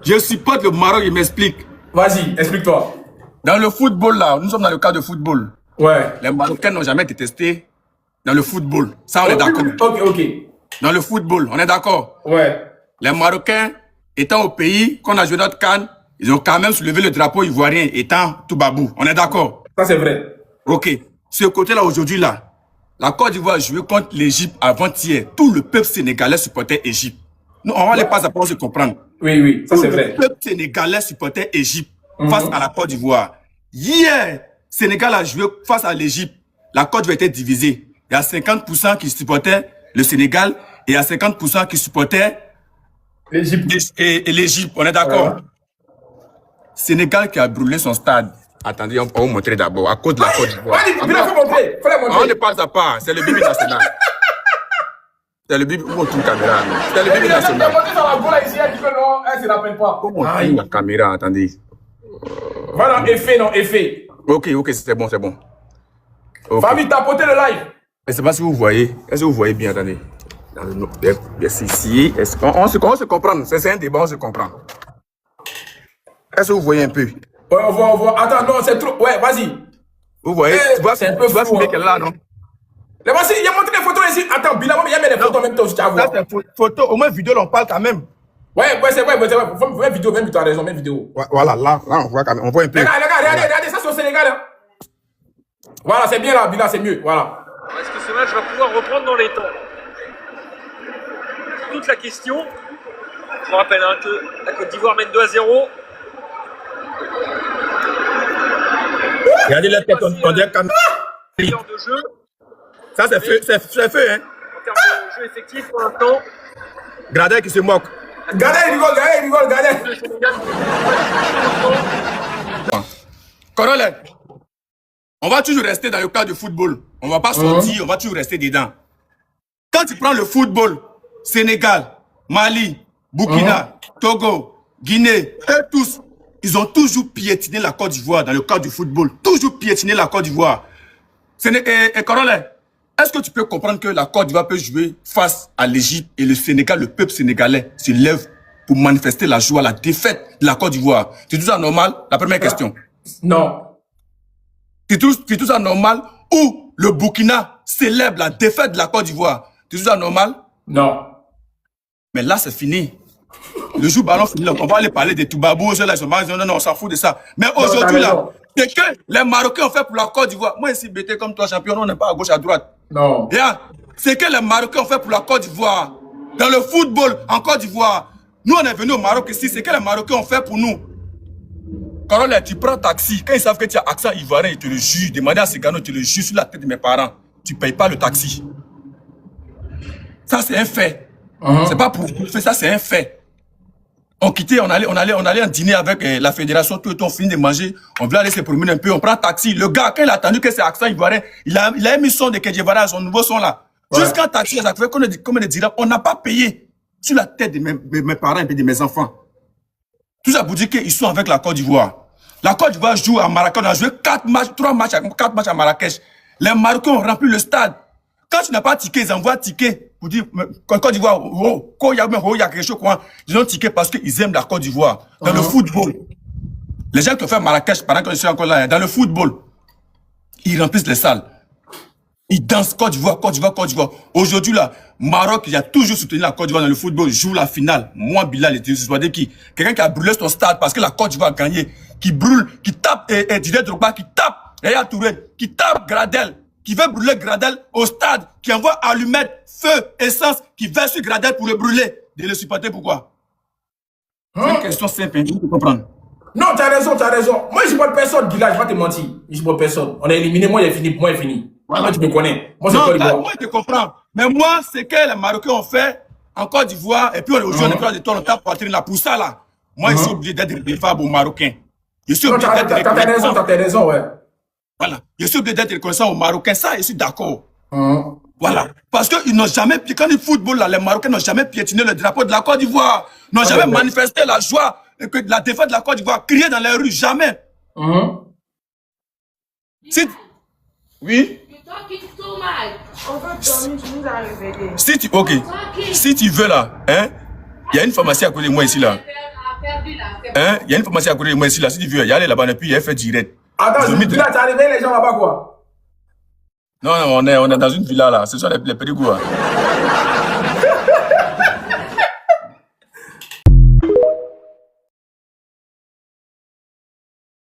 Je supporte le Maroc, il m'explique. Vas-y, explique-toi. Dans le football, là, nous sommes dans le cas de football. Ouais. Les Marocains n'ont jamais été testés dans le football. Ça, on est d'accord. Ok. Dans le football, on est d'accord. Ouais. Les Marocains, étant au pays, qu'on a joué notre CAN, ils ont quand même soulevé le drapeau ivoirien, étant tout babou. On est d'accord. Ça, c'est vrai. Ok. Ce côté-là, aujourd'hui, là, la Côte d'Ivoire a joué contre l'Égypte avant-hier. Tout le peuple sénégalais supportait l'Égypte. Nous, on va les pas apprendre à se comprendre. Oui, ça c'est vrai. Le peuple sénégalais supportait l'Égypte face à la Côte d'Ivoire. Hier, Sénégal a joué face à l'Égypte. La Côte d'Ivoire était divisée. Il y a 50% qui supportaient le Sénégal et il y a 50% qui supportaient l'Égypte. Et l'Égypte, on est d'accord. Sénégal qui a brûlé son stade. Attendez, on va vous montrer d'abord, à cause de la Côte d'Ivoire. Faut montrer. On ne passe à part, c'est le bibi national. C'est le bibi, où la caméra? C'est le bibi national. C'est la peine pas. Comment la caméra, attendez. Voilà, effet. Ok, c'est bon. Okay. Famille, t'as poté le live. Je ne sais pas si vous voyez. Est-ce que vous voyez bien, attendez. Ici, on se comprend. C'est un débat, on se comprend. Est-ce que vous voyez un peu? Ouais, on voit. Attends, non, c'est trop. Ouais, vas-y. Vous voyez? C'est un peu fou. Tu vois qu'elle est là, non? Il y a montré des photos ici. Attends, Bilal, il y a mis des photos en même temps, si tu as vu. Ça, c'est photo. Au moins, vidéo, on parle quand même. Ouais, c'est vrai. Même vidéo, tu as raison, même vidéo. Voilà, là, on voit quand même. On voit un peu. Regardez, ça, c'est au Sénégal. Hein. Voilà, c'est bien là, Bilal, c'est mieux. Voilà. Est-ce que ce match va pouvoir reprendre dans les temps? C'est toute la question. Je vous rappelle que la Côte d'Ivoire mène 2-0. Regardez la tête, on dirait comme de jeu. ça, c'est feu, hein. En termes de jeu effectif pour l'instant. Gradel qui se moque. Gradel, il rigole. Corole, on va toujours rester dans le cadre du football. On va pas sortir, on va toujours rester dedans. Quand tu prends le football, Sénégal, Mali, Burkina, Togo, Guinée, eux tous, ils ont toujours piétiné la Côte d'Ivoire dans le cadre du football. Toujours piétiné la Côte d'Ivoire. Et Corole, est-ce que tu peux comprendre que la Côte d'Ivoire peut jouer face à l'Égypte et le Sénégal, le peuple sénégalais se lève pour manifester la joie, la défaite de la Côte d'Ivoire? C'est tout ça normal? La première question. Non. C'est tout ça normal? Ou le Burkina célèbre la défaite de la Côte d'Ivoire? C'est tout ça normal? Non. Mais là, c'est fini. Le jour ballon fini, on va aller parler des Toubabous, là, non, on s'en fout de ça. Mais aujourd'hui, là, c'est que les Marocains ont fait pour la Côte d'Ivoire. Moi, ici, bêté comme toi, champion, on n'est pas à gauche, à droite. Non. C'est que les Marocains ont fait pour la Côte d'Ivoire. Dans le football, en Côte d'Ivoire. Nous, on est venus au Maroc ici, c'est que les Marocains ont fait pour nous. Carole, tu prends taxi, quand ils savent que tu as accent ivoirien, ils te le jugent. Demandez à Cigano, tu le juges sur la tête de mes parents. Tu ne payes pas le taxi. Ça, c'est un fait. C'est pas pour vous, ça, c'est un fait. On quittait, on allait en dîner avec la fédération, tout le temps, on finit de manger, on voulait aller se promener un peu, on prend taxi. Le gars, quand il a attendu que c'est accent ivoirien, il a mis son de Kedjevara, son nouveau son là. Jusqu'en taxi, ça fait comme on dirait, on n'a pas payé sur la tête de mes parents et de mes enfants. Tout ça pour dire qu'ils sont avec la Côte d'Ivoire. La Côte d'Ivoire joue à Marrakech, on a joué 4 matchs à Marrakech. Les Marocains ont rempli le stade. Quand tu n'as pas ticket, ils envoient ticket pour dire, Côte d'Ivoire, quand il y a quelque chose, ils ont ticket parce qu'ils aiment la Côte d'Ivoire. Dans le football. Les gens qui ont fait Marrakech pendant que je suis encore là, dans le football, ils remplissent les salles. Ils dansent Côte d'Ivoire. Aujourd'hui, là, Maroc, il a toujours soutenu la Côte d'Ivoire dans le football, joue la finale. Moi, Bilal, quelqu'un qui a brûlé son stade parce que la Côte d'Ivoire a gagné, qui brûle, qui tape Didier Drogba, qui tape Yaya Touré, qui tape Gradel, qui veut brûler Gradel au stade, qui envoie allumettes, feu, essence, qui verse sur Gradel pour le brûler. De le supporter, pourquoi? C'est une question simple, il faut comprendre. Non, tu as raison. Moi, je ne supporte personne, Bilal, je ne vais pas te mentir. Je ne supporte personne. On est éliminé, moi, il est fini. Moi, tu me connais. Moi, je te comprends. Mais moi, c'est que les Marocains ont fait en Côte d'Ivoire, et puis aujourd'hui, on est près de toi, on tape poitrine là. Pour ça, là, moi, je suis obligé d'être redevable aux Marocains. Je suis obligé d'être reconnaissant. T'as raison, ouais. Voilà. Je suis obligé d'être reconnaissant aux Marocains. Ça, je suis d'accord. Voilà. Parce qu'ils n'ont jamais, quand ils football, là, les Marocains n'ont jamais piétiné le drapeau de la Côte d'Ivoire. N'ont jamais manifesté la joie, que la défaite de la Côte d'Ivoire, crié dans les rues, jamais. Oui? Si tu veux là, hein, il y a une pharmacie à côté de moi ici là. Hein? Il y a une pharmacie à côté de moi ici, là, si tu veux, y aller là-bas, et puis il fait direct. Attends, Vomit. là, t'as réveillé les gens là-bas, quoi? Non, non, on est dans une villa là, ce sont les petits goûts.